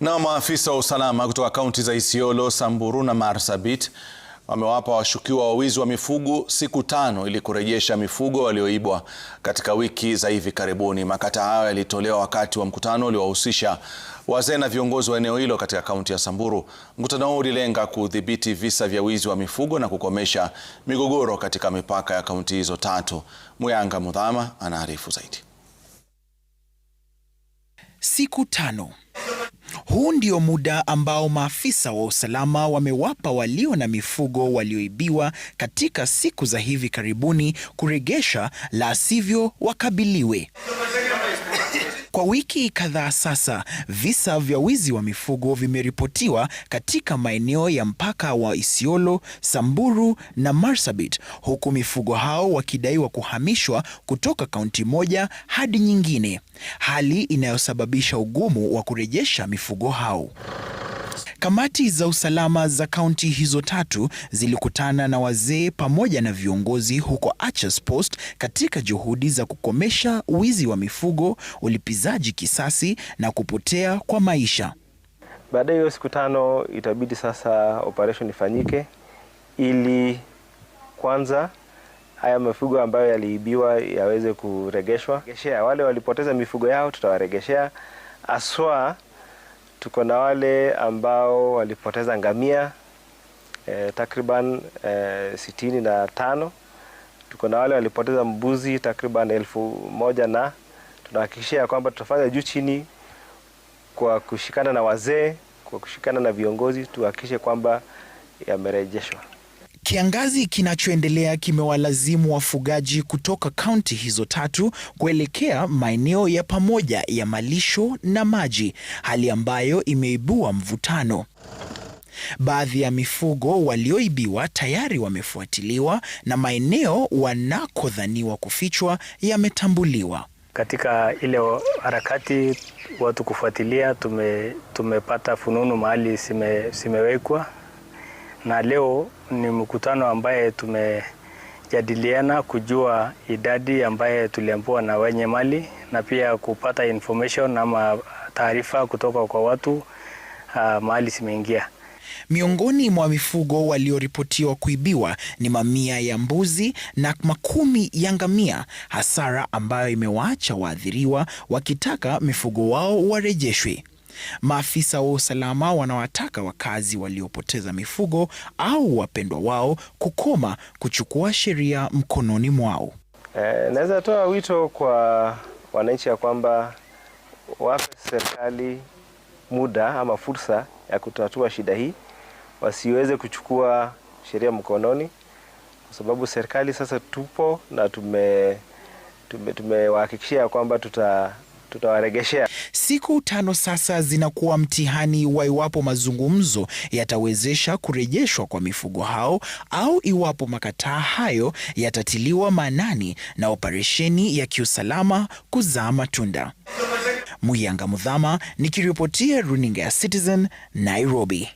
Na maafisa wa usalama kutoka kaunti za Isiolo, Samburu na Marsabit wamewapa washukiwa wa wizi wa mifugo siku 5 ili kurejesha mifugo walioibwa katika wiki za hivi karibuni. Makataa hayo yalitolewa wakati wa mkutano uliowahusisha wazee na viongozi wa eneo hilo katika kaunti ya Samburu. Mkutano huo ulilenga kudhibiti visa vya wizi wa mifugo na kukomesha migogoro katika mipaka ya kaunti hizo 3. Muyanga Mudhama anaarifu zaidi. Siku 5. Huu ndio muda ambao maafisa wa usalama wamewapa walio na mifugo walioibiwa katika siku za hivi karibuni kuregesha, la sivyo wakabiliwe. Kwa wiki kadhaa sasa, visa vya wizi wa mifugo vimeripotiwa katika maeneo ya mpaka wa Isiolo, Samburu na Marsabit, huku mifugo hao wakidaiwa kuhamishwa kutoka kaunti moja hadi nyingine, hali inayosababisha ugumu wa kurejesha mifugo hao. Kamati za usalama za kaunti hizo 3 zilikutana na wazee pamoja na viongozi huko Archers Post katika juhudi za kukomesha wizi wa mifugo, ulipizaji kisasi na kupotea kwa maisha. Baada ya siku 5 itabidi sasa operation ifanyike ili kwanza haya mifugo ambayo yaliibiwa yaweze kuregeshwa. Wale walipoteza mifugo yao tutawaregeshea. Aswa tuko na wale ambao walipoteza ngamia takriban 65. Tuko na wale walipoteza mbuzi takriban 1000, na tunahakikishia kwamba tutafanya juu chini kwa kushikana na wazee, kwa kushikana na viongozi, tuhakikishe kwamba yamerejeshwa. Kiangazi kinachoendelea kimewalazimu wafugaji kutoka kaunti hizo 3 kuelekea maeneo ya pamoja ya malisho na maji, hali ambayo imeibua mvutano. Baadhi ya mifugo walioibiwa tayari wamefuatiliwa na maeneo wanakodhaniwa kufichwa yametambuliwa. Katika ile harakati watu kufuatilia, tumepata fununu mahali simewekwa. Na leo ni mkutano ambaye tumejadiliana kujua idadi ambaye tuliambiwa na wenye mali, na pia kupata information ama taarifa kutoka kwa watu mahali simeingia. Miongoni mwa mifugo walioripotiwa kuibiwa ni mamia ya mbuzi na makumi ya ngamia, hasara ambayo imewaacha waathiriwa wakitaka mifugo wao warejeshwe. Maafisa wa usalama wanawataka wakazi waliopoteza mifugo au wapendwa wao kukoma kuchukua sheria mkononi mwao. Naweza toa wito kwa wananchi ya kwamba wape serikali muda ama fursa ya kutatua shida hii, wasiweze kuchukua sheria mkononi, kwa sababu serikali sasa tupo na tumewahakikishia kwamba tutawaregeshea. Siku 5 sasa zinakuwa mtihani wa iwapo mazungumzo yatawezesha kurejeshwa kwa mifugo hao au iwapo makataa hayo yatatiliwa maanani na operesheni ya kiusalama kuzaa matunda. Muyanga Mudhama nikiripotia runinga ya Citizen, Nairobi.